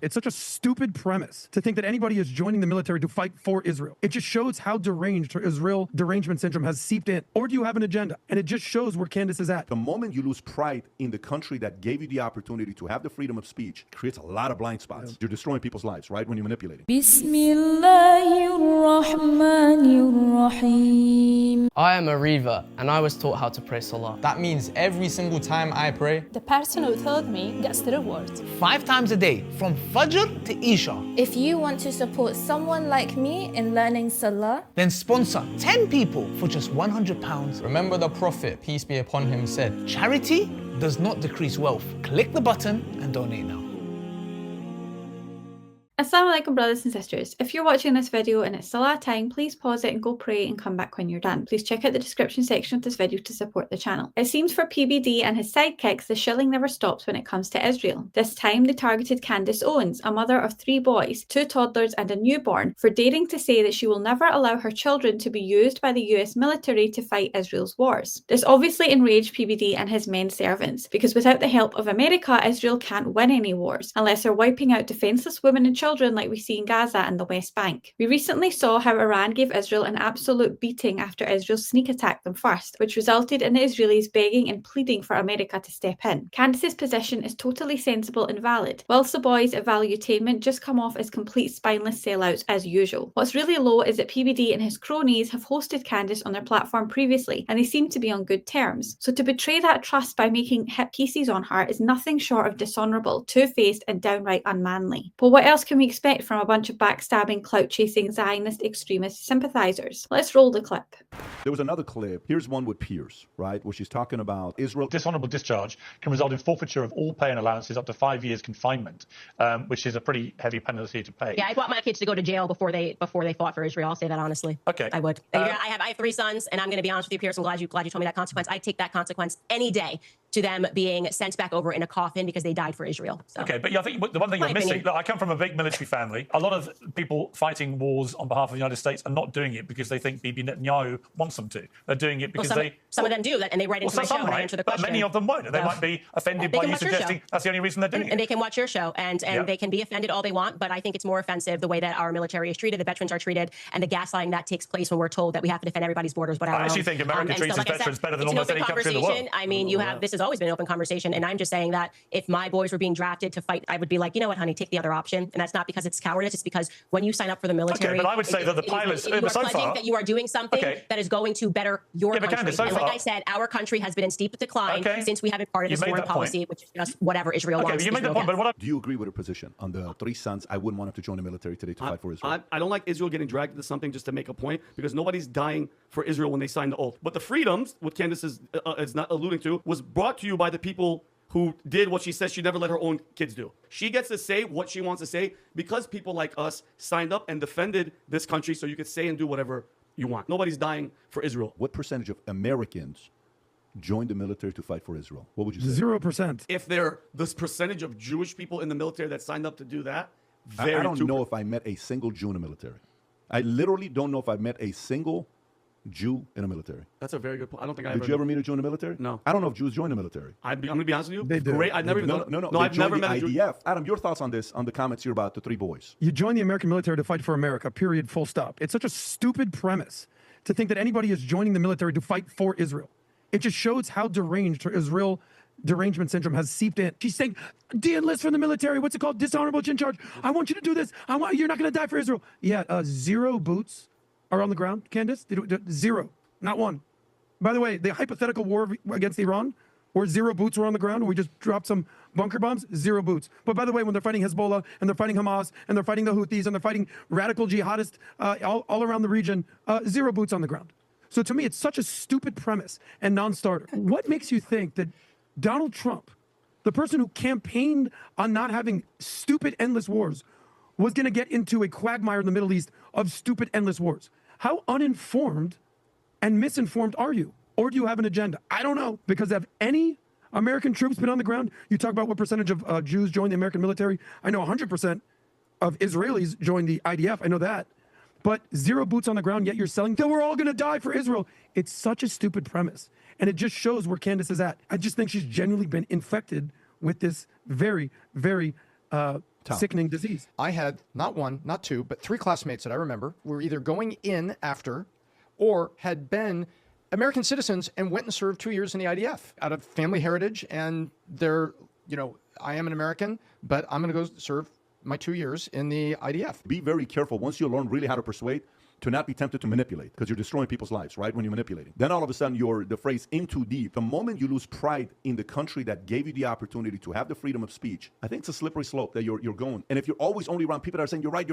It's such a stupid premise to think that anybody is joining the military to fight for Israel. It just shows how deranged her Israel derangement syndrome has seeped in. Or do you have an agenda? And it just shows where Candace is at. The moment you lose pride in the country that gave you the opportunity to have the freedom of speech, it creates a lot of blind spots. You're destroying people's lives, right? When you're manipulating. Bismillahirrahmanirrahim. I am a revert and I was taught how to pray Salah. That means every single time I pray, the person who told me gets the reward. 5 times a day, from Fajr to Isha. If you want to support someone like me in learning Salah, then sponsor 10 people for just £100. Remember the Prophet, peace be upon him, said, charity does not decrease wealth. Click the button and donate now. Assalamu alaikum, brothers and sisters. If you're watching this video and it's Salah time, please pause it and go pray and come back when you're done. Please check out the description section of this video to support the channel. It seems for PBD and his sidekicks, the shilling never stops when it comes to Israel. This time they targeted Candace Owens, a mother of 3 boys, 2 toddlers and a newborn, for daring to say that she will never allow her children to be used by the US military to fight Israel's wars. This obviously enraged PBD and his men servants, because without the help of America, Israel can't win any wars, unless they're wiping out defenseless women and children like we see in Gaza and the West Bank. We recently saw how Iran gave Israel an absolute beating after Israel sneak attacked them first, which resulted in the Israelis begging and pleading for America to step in. Candace's position is totally sensible and valid, whilst the boys at Valuetainment just come off as complete spineless sellouts as usual. What's really low is that PBD and his cronies have hosted Candace on their platform previously, and they seem to be on good terms. So to betray that trust by making hit pieces on her is nothing short of dishonourable, two-faced and downright unmanly. But what else can we expect from a bunch of backstabbing, clout-chasing, Zionist extremist sympathisers? Let's roll the clip. There was another clip. Here's one with Pierce, right, where she's talking about Israel. Dishonourable discharge can result in forfeiture of all pay and allowances up to 5 years confinement, which is a pretty heavy penalty to pay. Yeah, I'd want my kids to go to jail before they fought for Israel. I'll say that honestly. Okay. I would. I have 3 sons, and I'm going to be honest with you, Pierce. I'm glad you told me that consequence. I'd take that consequence any day to them being sent back over in a coffin because they died for Israel. So. Okay, but yeah, I think the one thing you're missing, look, I come from a big military family. A lot of people fighting wars on behalf of the United States are not doing it because they think Bibi Netanyahu wants them to. They're doing it because some of them do, and they write into my show and I answer the question. But many of them won't. They might be offended by you suggesting that's the only reason they're doing it. And they can watch your show, and they can be offended all they want, but I think it's more offensive the way that our military is treated, the veterans are treated, and the gaslighting that takes place when we're told that we have to defend everybody's borders. But I actually think America treats its veterans better than almost any country in the world. I mean, this has always been an open conversation, and I'm just saying that if my boys were being drafted to fight, I would be like, you know what, honey, take the other option. And that's not because it's cowardice, it's because when you sign up for the military, but I would say that the pilots, you are pledging that you are doing something that is going to better your country. Candace, and like I said, our country has been in steep decline since we haven't parted this foreign policy, which is just whatever Israel wants. You made the point, but do you agree with her position on the 3 sons? I wouldn't want them to join the military today to fight for Israel. I don't like Israel getting dragged into something just to make a point, because nobody's dying for Israel when they sign the oath. But the freedoms, what Candace is not alluding to, was brought to you by the people who did what she says she never let her own kids do. She gets to say what she wants to say because people like us signed up and defended this country so you could say and do whatever you want. Nobody's dying for Israel. What percentage of Americans joined the military to fight for Israel? What would you say? 0%. If they're this percentage of Jewish people in the military that signed up to do that, I don't know if I met a single Jew in the military. I literally don't know if I met a single Jew in the military. That's a very good point. I don't think Did you ever meet a Jew in the military? No. I don't know if Jews join the military. I'm going to be honest with you. They do. Great. I've never even No, I've never met a Jew. IDF. Adam, your thoughts on this, on the comments here about the 3 boys. You join the American military to fight for America, period, full stop. It's such a stupid premise to think that anybody is joining the military to fight for Israel. It just shows how deranged her Israel derangement syndrome has seeped in. She's saying, de-enlist from the military. What's it called? Dishonorable chin charge. I want you to do this. You're not going to die for Israel. Yeah, 0 boots are on the ground, Candace. 0. Not 1. By the way, the hypothetical war against Iran, where 0 boots were on the ground, and we just dropped some bunker bombs, 0 boots. But by the way, when they're fighting Hezbollah, and they're fighting Hamas, and they're fighting the Houthis, and they're fighting radical jihadists all around the region, 0 boots on the ground. So to me, it's such a stupid premise and non-starter. What makes you think that Donald Trump, the person who campaigned on not having stupid, endless wars, was going to get into a quagmire in the Middle East of stupid, endless wars? How uninformed and misinformed are you? Or do you have an agenda? I don't know. Because have any American troops been on the ground? You talk about what percentage of Jews joined the American military. I know 100% of Israelis joined the IDF. I know that. But 0 boots on the ground, yet you're selling that we're all going to die for Israel. It's such a stupid premise. And it just shows where Candace is at. I just think she's genuinely been infected with this very, very sickening disease. I had not one, not two, but three classmates that I remember were either going in after or had been American citizens and went and served 2 years in the IDF out of family heritage. And they're, I am an American, but I'm going to go serve my 2 years in the IDF. Be very careful once you learn really how to persuade to not be tempted to manipulate, because you're destroying people's lives, right, when you're manipulating. Then all of a sudden you're, the phrase, in too deep. The moment you lose pride in the country that gave you the opportunity to have the freedom of speech, I think it's a slippery slope that you're going. And if you're always only around people that are saying, you're right,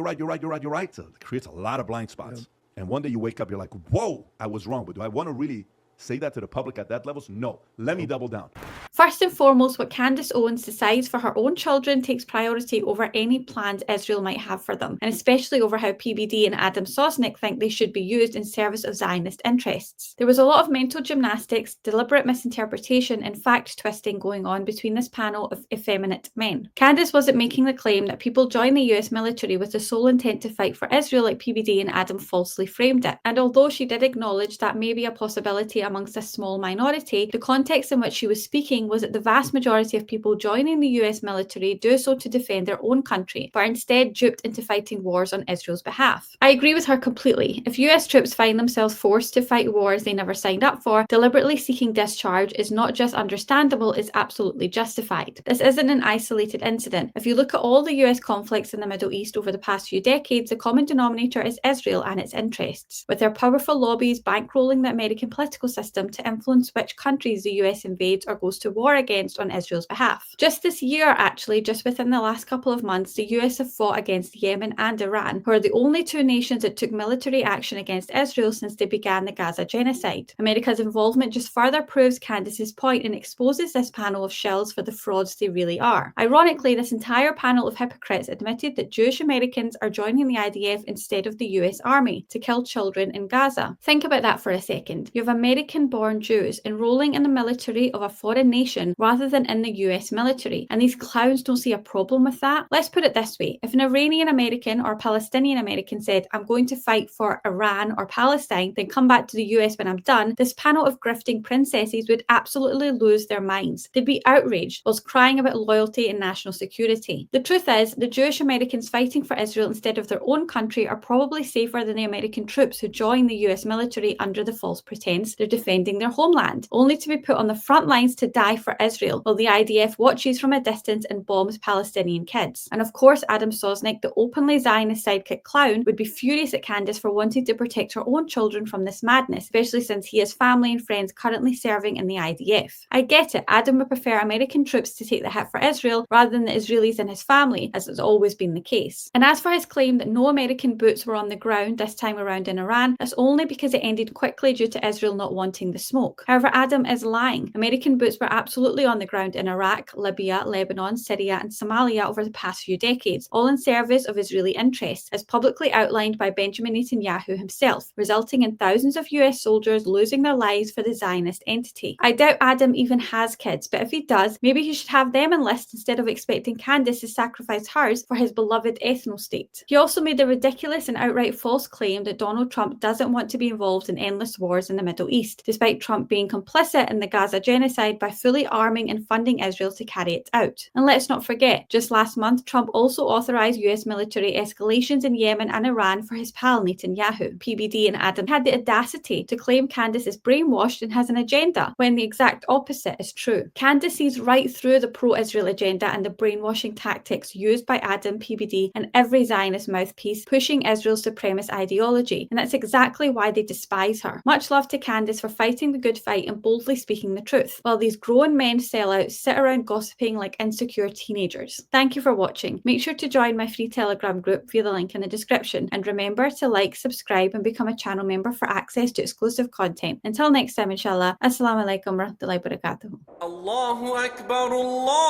so it creates a lot of blind spots. Yeah. And one day you wake up, you're like, whoa, I was wrong. But do I want to really say that to the public at that level? No. Let me double down. First and foremost, what Candace Owens decides for her own children takes priority over any plans Israel might have for them, and especially over how PBD and Adam Sosnick think they should be used in service of Zionist interests. There was a lot of mental gymnastics, deliberate misinterpretation, and fact twisting going on between this panel of effeminate men. Candace wasn't making the claim that people join the US military with the sole intent to fight for Israel like PBD and Adam falsely framed it. And although she did acknowledge that may be a possibility amongst a small minority, the context in which she was speaking was that the vast majority of people joining the US military do so to defend their own country, but are instead duped into fighting wars on Israel's behalf. I agree with her completely. If US troops find themselves forced to fight wars they never signed up for, deliberately seeking discharge is not just understandable, it's absolutely justified. This isn't an isolated incident. If you look at all the US conflicts in the Middle East over the past few decades, the common denominator is Israel and its interests, with their powerful lobbies bankrolling the American political system to influence which countries the US invades or goes to war against on Israel's behalf. Just this year, actually, just within the last couple of months, the US have fought against Yemen and Iran, who are the only two nations that took military action against Israel since they began the Gaza genocide. America's involvement just further proves Candace's point and exposes this panel of shells for the frauds they really are. Ironically, this entire panel of hypocrites admitted that Jewish Americans are joining the IDF instead of the US Army to kill children in Gaza. Think about that for a second. You have American-born Jews enrolling in the military of a foreign nation rather than in the US military, and these clowns don't see a problem with that. Let's put it this way. If an Iranian American or Palestinian American said, I'm going to fight for Iran or Palestine, then come back to the US when I'm done, this panel of grifting princesses would absolutely lose their minds. They'd be outraged whilst crying about loyalty and national security. The truth is, the Jewish Americans fighting for Israel instead of their own country are probably safer than the American troops who join the US military under the false pretense they're defending their homeland, only to be put on the front lines to die for Israel, while the IDF watches from a distance and bombs Palestinian kids. And of course, Adam Sosnick, the openly Zionist sidekick clown, would be furious at Candace for wanting to protect her own children from this madness, especially since he has family and friends currently serving in the IDF. I get it, Adam would prefer American troops to take the hit for Israel rather than the Israelis and his family, as has always been the case. And as for his claim that no American boots were on the ground this time around in Iran, that's only because it ended quickly due to Israel not wanting the smoke. However, Adam is lying. American boots were absolutely on the ground in Iraq, Libya, Lebanon, Syria and Somalia over the past few decades, all in service of Israeli interests, as publicly outlined by Benjamin Netanyahu himself, resulting in thousands of US soldiers losing their lives for the Zionist entity. I doubt Adam even has kids, but if he does, maybe he should have them enlist instead of expecting Candace to sacrifice hers for his beloved ethno-state. He also made the ridiculous and outright false claim that Donald Trump doesn't want to be involved in endless wars in the Middle East, despite Trump being complicit in the Gaza genocide by fully arming and funding Israel to carry it out. And let's not forget, just last month, Trump also authorized US military escalations in Yemen and Iran for his pal Netanyahu. PBD and Adam had the audacity to claim Candace is brainwashed and has an agenda, when the exact opposite is true. Candace sees right through the pro-Israel agenda and the brainwashing tactics used by Adam, PBD, and every Zionist mouthpiece pushing Israel's supremacist ideology, and that's exactly why they despise her. Much love to Candace for fighting the good fight and boldly speaking the truth, while these grown men sellouts sit around gossiping like insecure teenagers. Thank you for watching. Make sure to join my free Telegram group via the link in the description, and remember to like, subscribe and become a channel member for access to exclusive content. Until next time, inshallah, Assalamu alaikum wa rahmatullahi wa barakatuh. Allahu Akbar, Allahu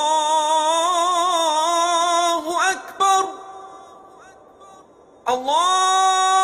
Akbar, Allah